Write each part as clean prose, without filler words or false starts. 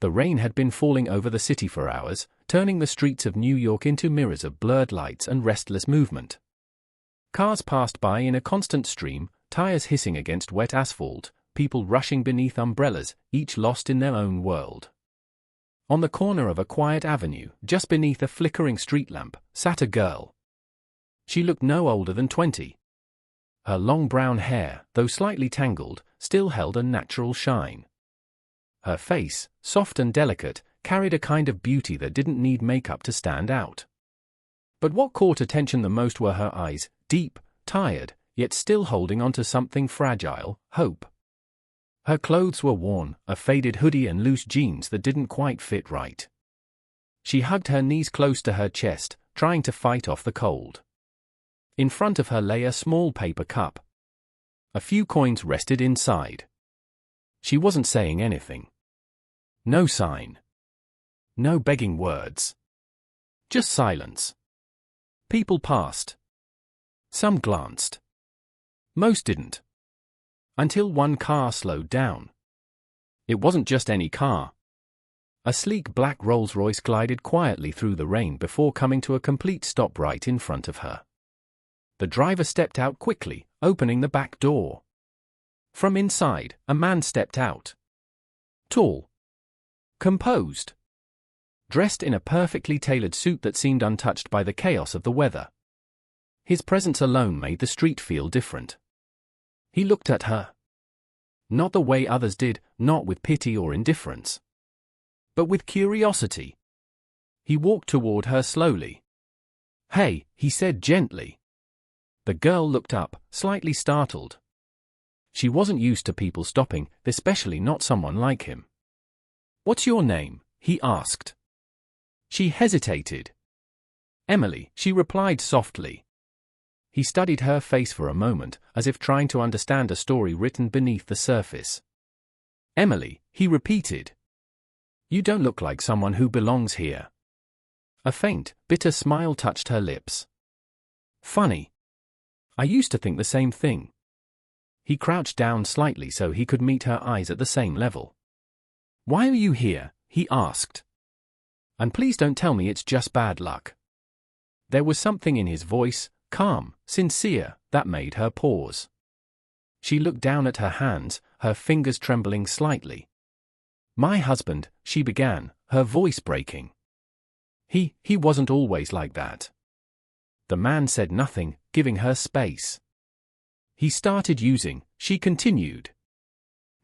The rain had been falling over the city for hours, turning the streets of New York into mirrors of blurred lights and restless movement. Cars passed by in a constant stream, tires hissing against wet asphalt, people rushing beneath umbrellas, each lost in their own world. On the corner of a quiet avenue, just beneath a flickering street lamp, sat a girl. She looked no older than 20. Her long brown hair, though slightly tangled, still held a natural shine. Her face, soft and delicate, carried a kind of beauty that didn't need makeup to stand out. But what caught attention the most were her eyes, deep, tired, yet still holding onto something fragile, hope. Her clothes were worn, a faded hoodie and loose jeans that didn't quite fit right. She hugged her knees close to her chest, trying to fight off the cold. In front of her lay a small paper cup. A few coins rested inside. She wasn't saying anything. No sign. No begging words. Just silence. People passed. Some glanced. Most didn't. Until one car slowed down. It wasn't just any car. A sleek black Rolls-Royce glided quietly through the rain before coming to a complete stop right in front of her. The driver stepped out quickly, opening the back door. From inside, a man stepped out. Tall. Composed. Dressed in a perfectly tailored suit that seemed untouched by the chaos of the weather. His presence alone made the street feel different. He looked at her. Not the way others did, not with pity or indifference. But with curiosity. He walked toward her slowly. "Hey," he said gently. The girl looked up, slightly startled. She wasn't used to people stopping, especially not someone like him. "What's your name?" he asked. She hesitated. "Emily," she replied softly. He studied her face for a moment, as if trying to understand a story written beneath the surface. "Emily," he repeated. "You don't look like someone who belongs here." A faint, bitter smile touched her lips. "Funny. I used to think the same thing." He crouched down slightly so he could meet her eyes at the same level. "Why are you here?" he asked. "And please don't tell me it's just bad luck." There was something in his voice, calm, sincere, that made her pause. She looked down at her hands, her fingers trembling slightly. "My husband," she began, her voice breaking. He wasn't always like that." The man said nothing, giving her space. "He started using," she continued.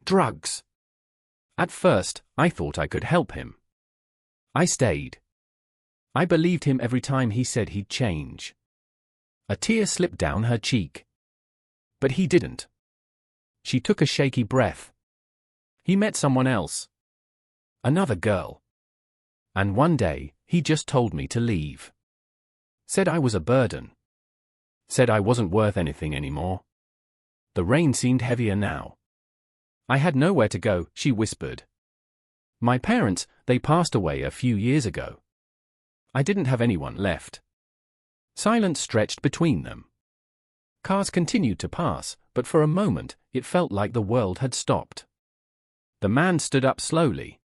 "Drugs. At first, I thought I could help him. I stayed. I believed him every time he said he'd change." A tear slipped down her cheek. "But he didn't." She took a shaky breath. "He met someone else. Another girl. And one day, he just told me to leave. Said I was a burden. Said I wasn't worth anything anymore." The rain seemed heavier now. "I had nowhere to go," she whispered. "My parents, they passed away a few years ago. I didn't have anyone left." Silence stretched between them. Cars continued to pass, but for a moment, it felt like the world had stopped. The man stood up slowly.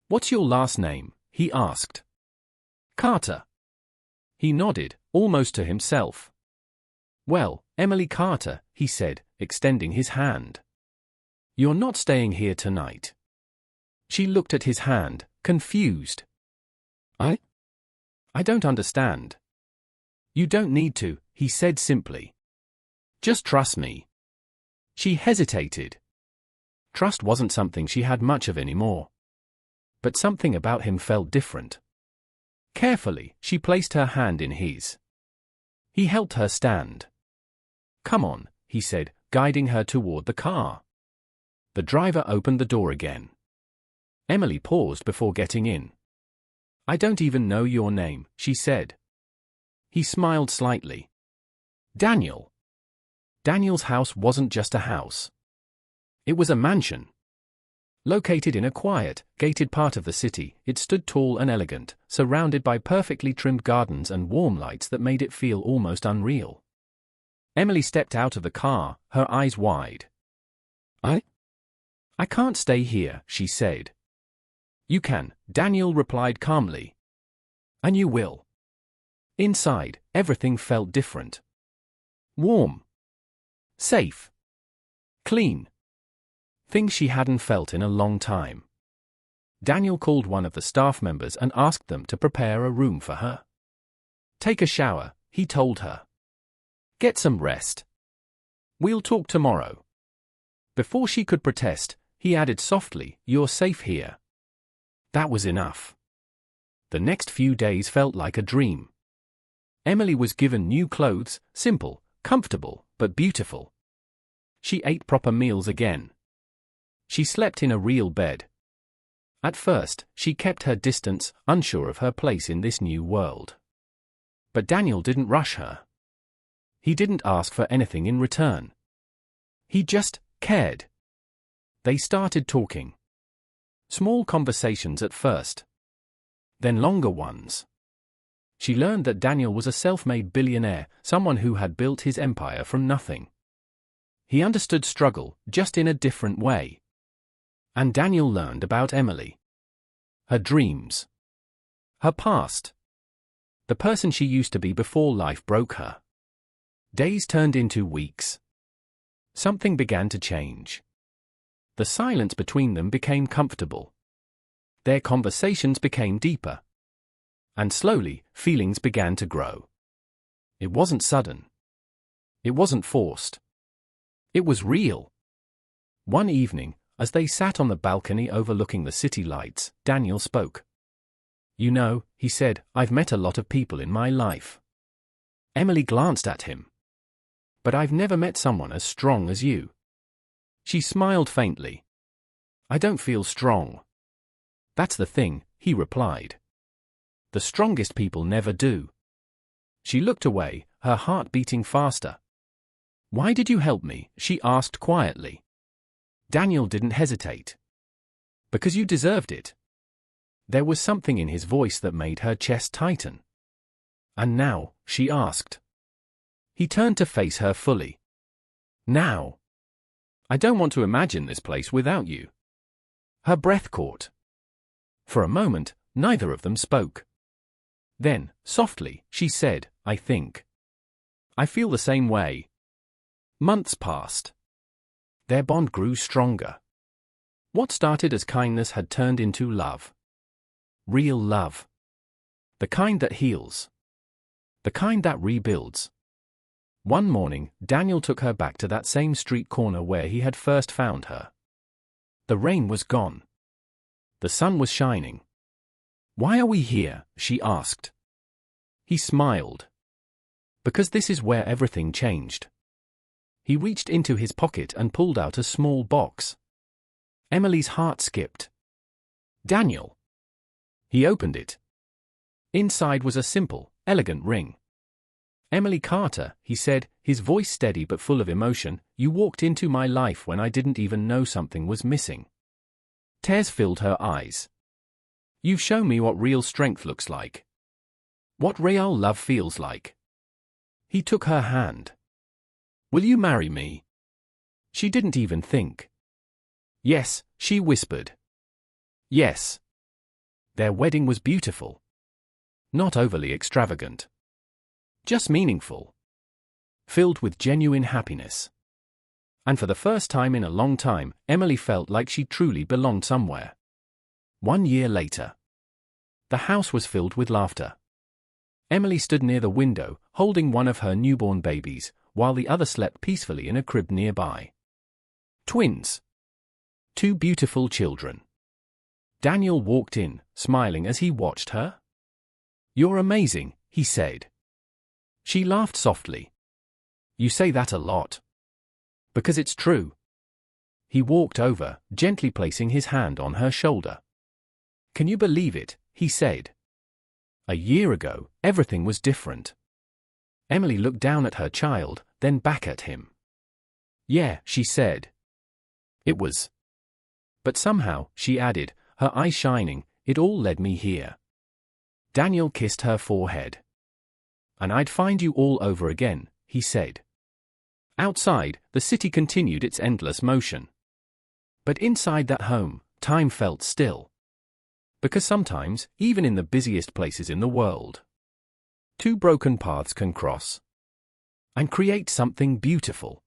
"What's your last name?" he asked. "Carter." He nodded, almost to himself. "Well, Emily Carter," he said, extending his hand. "You're not staying here tonight." She looked at his hand, confused. I don't understand." "You don't need to," he said simply. "Just trust me." She hesitated. Trust wasn't something she had much of anymore. But something about him felt different. Carefully, she placed her hand in his. He helped her stand. "Come on," he said, guiding her toward the car. The driver opened the door again. Emily paused before getting in. "I don't even know your name," she said. He smiled slightly. "Daniel." Daniel's house wasn't just a house. It was a mansion. Located in a quiet, gated part of the city, it stood tall and elegant, surrounded by perfectly trimmed gardens and warm lights that made it feel almost unreal. Emily stepped out of the car, her eyes wide. I can't stay here," she said. You can, Daniel replied calmly. And you will. Inside, everything felt different. Warm. Safe. Clean. Things she hadn't felt in a long time. Daniel called one of the staff members and asked them to prepare a room for her. Take a shower, he told her. Get some rest. We'll talk tomorrow. Before she could protest, he added softly, "You're safe here." That was enough. The next few days felt like a dream. Emily was given new clothes, simple, comfortable, but beautiful. She ate proper meals again. She slept in a real bed. At first, she kept her distance, unsure of her place in this new world. But Daniel didn't rush her. He didn't ask for anything in return. He just cared. They started talking. Small conversations at first. Then longer ones. She learned that Daniel was a self-made billionaire, someone who had built his empire from nothing. He understood struggle, just in a different way. And Daniel learned about Emily. Her dreams. Her past. The person she used to be before life broke her. Days turned into weeks. Something began to change. The silence between them became comfortable. Their conversations became deeper. And slowly, feelings began to grow. It wasn't sudden. It wasn't forced. It was real. One evening, as they sat on the balcony overlooking the city lights, Daniel spoke. "You know," he said, "I've met a lot of people in my life." Emily glanced at him. "But I've never met someone as strong as you." She smiled faintly. "I don't feel strong." "That's the thing," he replied. "The strongest people never do." She looked away, her heart beating faster. "Why did you help me?" she asked quietly. Daniel didn't hesitate. "Because you deserved it." There was something in his voice that made her chest tighten. "And now?" she asked. He turned to face her fully. "Now? I don't want to imagine this place without you." Her breath caught. For a moment, neither of them spoke. Then, softly, she said, "I think. I feel the same way." Months passed. Their bond grew stronger. What started as kindness had turned into love. Real love. The kind that heals. The kind that rebuilds. One morning, Daniel took her back to that same street corner where he had first found her. The rain was gone. The sun was shining. "Why are we here?" she asked. He smiled. "Because this is where everything changed." He reached into his pocket and pulled out a small box. Emily's heart skipped. "Daniel." He opened it. Inside was a simple, elegant ring. "Emily Carter," he said, his voice steady but full of emotion, "you walked into my life when I didn't even know something was missing." Tears filled her eyes. "You've shown me what real strength looks like. What real love feels like." He took her hand. "Will you marry me?" She didn't even think. "Yes," she whispered. "Yes." Their wedding was beautiful. Not overly extravagant. Just meaningful. Filled with genuine happiness. And for the first time in a long time, Emily felt like she truly belonged somewhere. 1 year later. The house was filled with laughter. Emily stood near the window, holding one of her newborn babies, while the other slept peacefully in a crib nearby. Twins. 2 beautiful children. Daniel walked in, smiling as he watched her. "You're amazing," he said. She laughed softly. "You say that a lot." "Because it's true." He walked over, gently placing his hand on her shoulder. "Can you believe it?" he said. A year ago, everything was different. Emily looked down at her child, then back at him. "Yeah," she said. "It was." "But somehow," she added, her eyes shining, "it all led me here." Daniel kissed her forehead. "And I'd find you all over again," he said. Outside, the city continued its endless motion. But inside that home, time felt still. Because sometimes, even in the busiest places in the world, two broken paths can cross and create something beautiful.